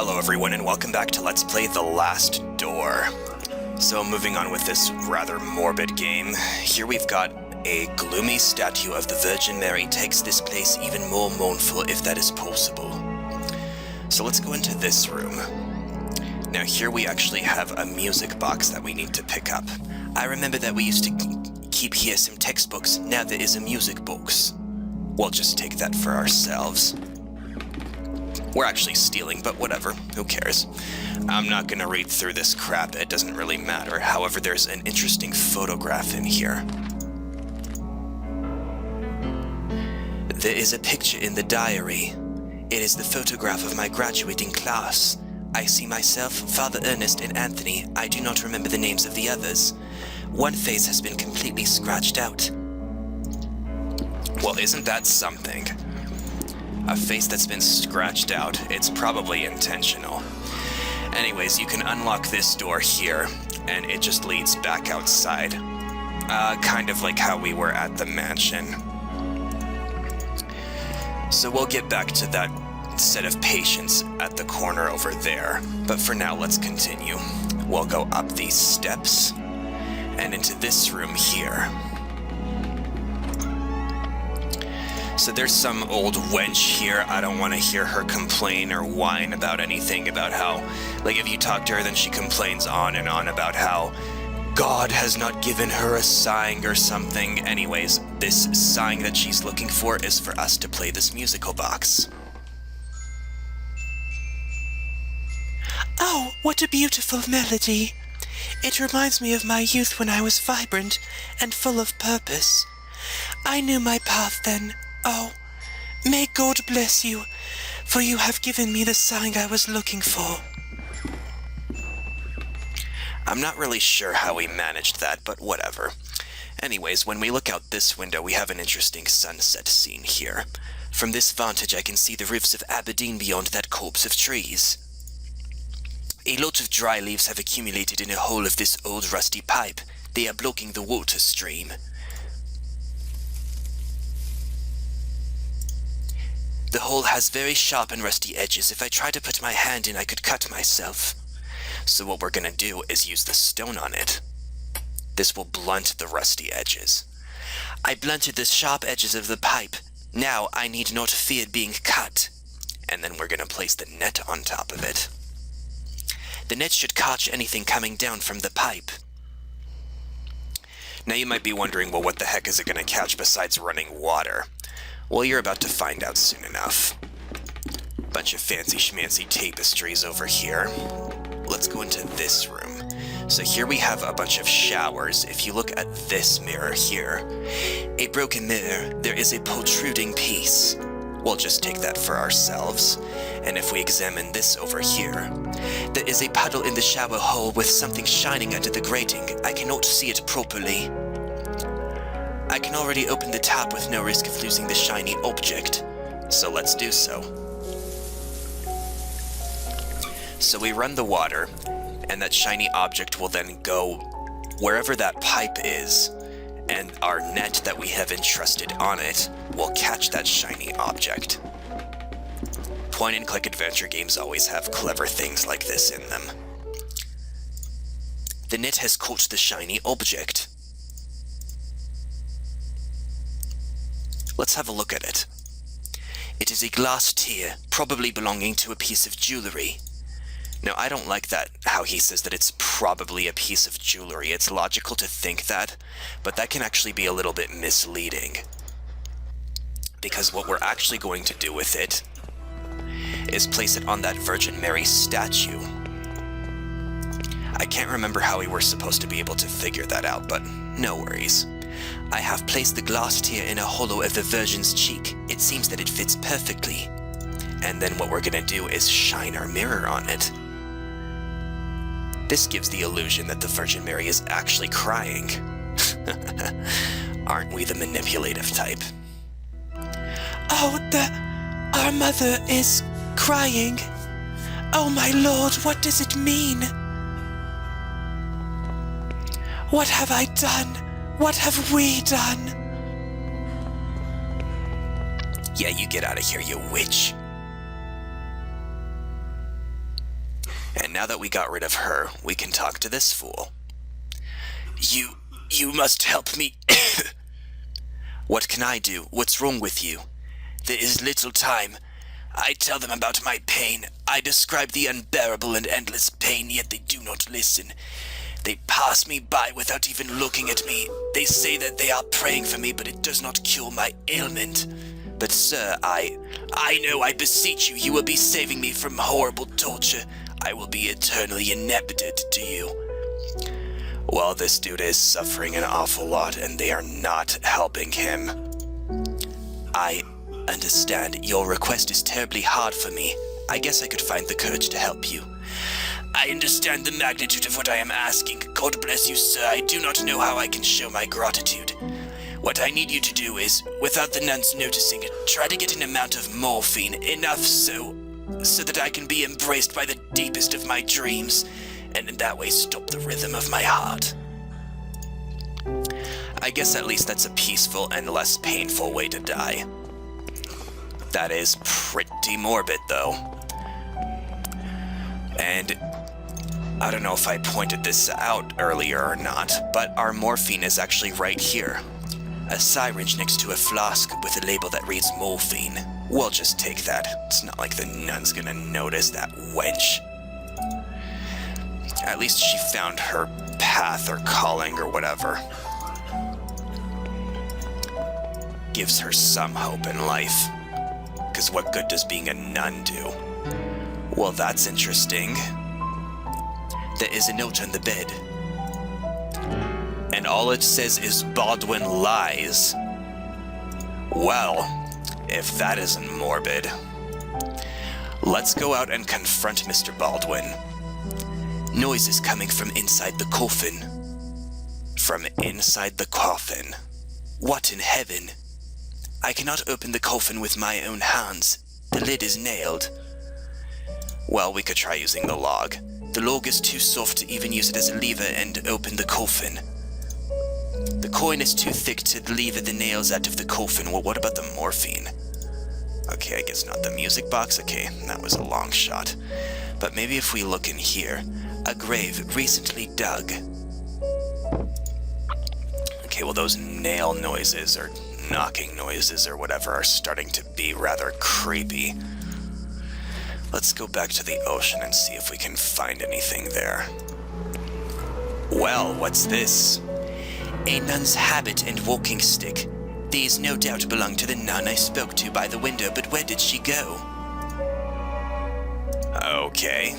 Hello everyone and welcome back to Let's Play The Last Door. So moving on with this rather morbid game, here we've got a gloomy statue of the Virgin Mary takes this place even more mournful if that is possible. So let's go into this room. Now here we actually have a music box that we need to pick up. I remember that we used to keep here some textbooks, now there is a music box. We'll just take that for ourselves. We're actually stealing, but whatever, who cares? I'm not gonna read through this crap, it doesn't really matter. However, there's an interesting photograph in here. There is a picture in the diary. It is the photograph of my graduating class. I see myself, Father Ernest, and Anthony. I do not remember the names of the others. One face has been completely scratched out. Well, isn't that something? A face that's been scratched out. It's probably intentional. Anyways, you can unlock this door here, and it just leads back outside. Kind of like how we were at the mansion. So we'll get back to that set of patients at the corner over there. But for now, let's continue. We'll go up these steps, and into this room here. So there's some old wench here. I don't want to hear her complain or whine about anything about how, like, if you talk to her, then she complains on and on about how God has not given her a sign or something. Anyways, this sign that she's looking for is for us to play this musical box. Oh, what a beautiful melody. It reminds me of my youth when I was vibrant and full of purpose. I knew my path then. Oh, may God bless you, for you have given me the sign I was looking for. I'm not really sure how we managed that, but whatever. Anyways, when we look out this window, we have an interesting sunset scene here. From this vantage, I can see the roofs of Aberdeen beyond that copse of trees. A lot of dry leaves have accumulated in a hole of this old rusty pipe. They are blocking the water stream. The hole has very sharp and rusty edges. If I try to put my hand in, I could cut myself. So what we're gonna do is use the stone on it. This will blunt the rusty edges. I blunted the sharp edges of the pipe. Now I need not fear being cut. And then we're gonna place the net on top of it. The net should catch anything coming down from the pipe. Now you might be wondering, well, what the heck is it gonna catch besides running water? Well, you're about to find out soon enough. Bunch of fancy schmancy tapestries over here. Let's go into this room. So here we have a bunch of showers. If you look at this mirror here, a broken mirror, there is a protruding piece. We'll just take that for ourselves. And if we examine this over here, there is a puddle in the shower hole with something shining under the grating. I cannot see it properly. I can already open the tap with no risk of losing the shiny object, so let's do so. So we run the water, and that shiny object will then go wherever that pipe is, and our net that we have entrusted on it will catch that shiny object. Point-and-click adventure games always have clever things like this in them. The net has caught the shiny object. Let's have a look at it. It is a glass tear, probably belonging to a piece of jewelry. Now, I don't like that, how he says that it's probably a piece of jewelry. It's logical to think that, but that can actually be a little bit misleading. Because what we're actually going to do with it is place it on that Virgin Mary statue. I can't remember how we were supposed to be able to figure that out, but no worries. I have placed the glass tear in a hollow of the Virgin's cheek. It seems that it fits perfectly. And then what we're gonna do is shine our mirror on it. This gives the illusion that the Virgin Mary is actually crying. Aren't we the manipulative type? Oh, our mother is crying. Oh my lord, what does it mean? What have I done? What have we done? Yeah, you get out of here, you witch. And now that we got rid of her, we can talk to this fool. You must help me. What can I do? What's wrong with you? There is little time. I tell them about my pain. I describe the unbearable and endless pain, yet they do not listen. They pass me by without even looking at me. They say that they are praying for me, but it does not cure my ailment. But sir, I know, I beseech you, you will be saving me from horrible torture. I will be eternally indebted to you. Well, this dude is suffering an awful lot, and they are not helping him. I understand. Your request is terribly hard for me. I guess I could find the courage to help you. I understand the magnitude of what I am asking. God bless you, sir. I do not know how I can show my gratitude. What I need you to do is, without the nuns noticing, try to get an amount of morphine, enough so that I can be embraced by the deepest of my dreams, and in that way stop the rhythm of my heart. I guess at least that's a peaceful and less painful way to die. That is pretty morbid, though. And I don't know if I pointed this out earlier or not, but our morphine is actually right here. A syringe next to a flask with a label that reads morphine. We'll just take that. It's not like the nun's gonna notice, that wench. At least she found her path or calling or whatever. Gives her some hope in life. Because what good does being a nun do? Well, that's interesting. There is a note on the bed. And all it says is Baldwin lies. Well, if that isn't morbid. Let's go out and confront Mr. Baldwin. Noises coming from inside the coffin. From inside the coffin. What in heaven? I cannot open the coffin with my own hands. The lid is nailed. Well, we could try using the log. The log is too soft to even use it as a lever and open the coffin. The coin is too thick to lever the nails out of the coffin. Well, what about the morphine? Okay, I guess not the music box. Okay, that was a long shot. But maybe if we look in here. A grave recently dug. Okay, well those nail noises or knocking noises or whatever are starting to be rather creepy. Let's go back to the ocean and see if we can find anything there. Well, what's this? A nun's habit and walking stick. These no doubt belong to the nun I spoke to by the window, but where did she go? Okay.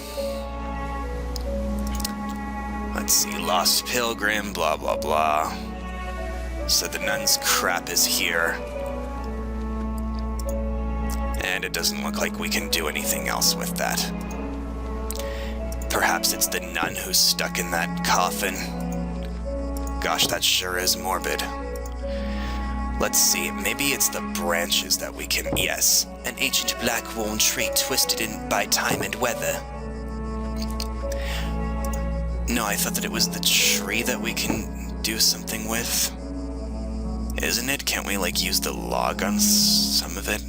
Let's see, lost pilgrim, blah blah blah. So the nun's crap is here. And it doesn't look like we can do anything else with that. Perhaps it's the nun who's stuck in that coffin. Gosh, that sure is morbid. Let's see, maybe it's the branches that we can... Yes, an ancient black worn tree twisted in by time and weather. No, I thought that it was the tree that we can do something with. Isn't it? Can't we, like, use the log on some of it?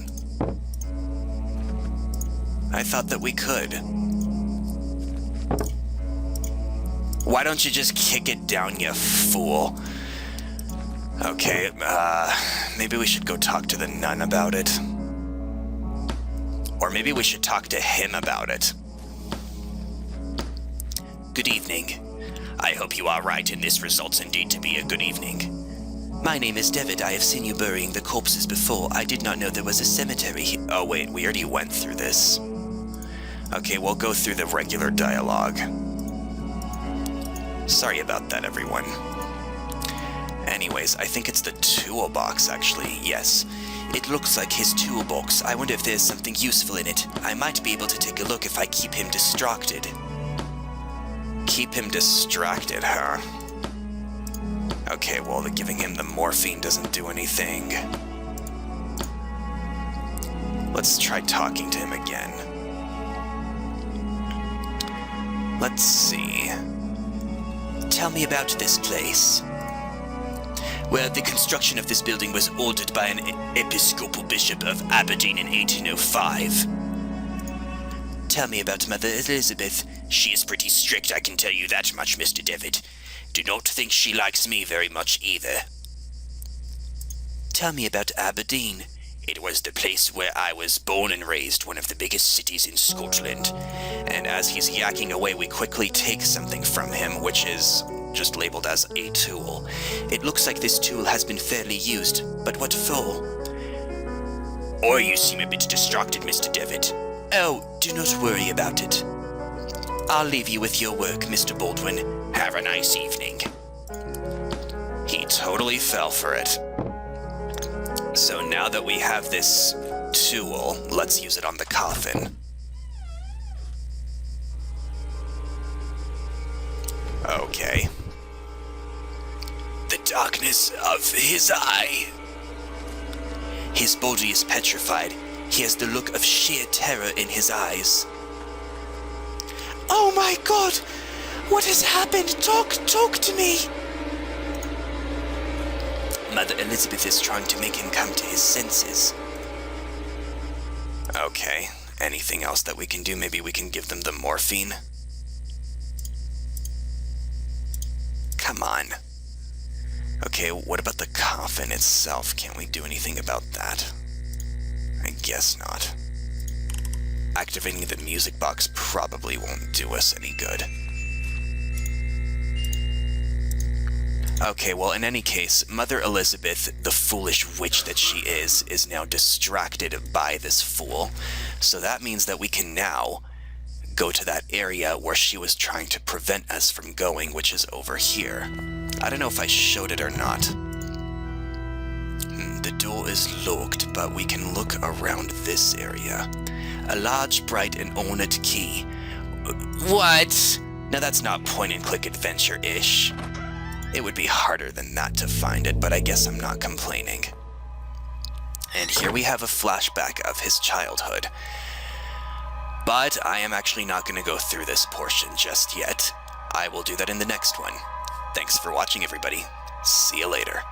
I thought that we could. Why don't you just kick it down, you fool? Okay, maybe we should go talk to the nun about it. Or maybe we should talk to him about it. Good evening. I hope you are right and this results indeed to be a good evening. My name is David. I have seen you burying the corpses before. I did not know there was a cemetery here. Oh wait, we already went through this. Okay, we'll go through the regular dialogue. Sorry about that, everyone. Anyways, I think it's the toolbox, actually. Yes. It looks like his toolbox. I wonder if there's something useful in it. I might be able to take a look if I keep him distracted. Keep him distracted, huh? Okay, well, giving him the morphine doesn't do anything. Let's try talking to him again. Let's see. Tell me about this place. Well, the construction of this building was ordered by an Episcopal Bishop of Aberdeen in 1805. Tell me about Mother Elizabeth. She is pretty strict, I can tell you that much, Mr. Devitt. Do not think she likes me very much either. Tell me about Aberdeen. It was the place where I was born and raised, one of the biggest cities in Scotland. And as he's yakking away, we quickly take something from him, which is just labeled as a tool. It looks like this tool has been fairly used, but what for? Or you seem a bit distracted, Mr. Devitt. Oh, do not worry about it. I'll leave you with your work, Mr. Baldwin. Have a nice evening. He totally fell for it. So now that we have this tool, let's use it on the coffin. Okay. The darkness of his eye. His body is petrified. He has the look of sheer terror in his eyes. Oh my God! What has happened? Talk to me! Mother Elizabeth is trying to make him come to his senses. Okay, anything else that we can do? Maybe we can give them the morphine? Come on. Okay, what about the coffin itself? Can't we do anything about that? I guess not. Activating the music box probably won't do us any good. Okay, well, in any case, Mother Elizabeth, the foolish witch that she is now distracted by this fool. So that means that we can now go to that area where she was trying to prevent us from going, which is over here. I don't know if I showed it or not. The door is locked, but we can look around this area. A large, bright, and ornate key. What? Now that's not point-and-click adventure-ish. It would be harder than that to find it, but I guess I'm not complaining. And here we have a flashback of his childhood. But I am actually not going to go through this portion just yet. I will do that in the next one. Thanks for watching, everybody. See you later.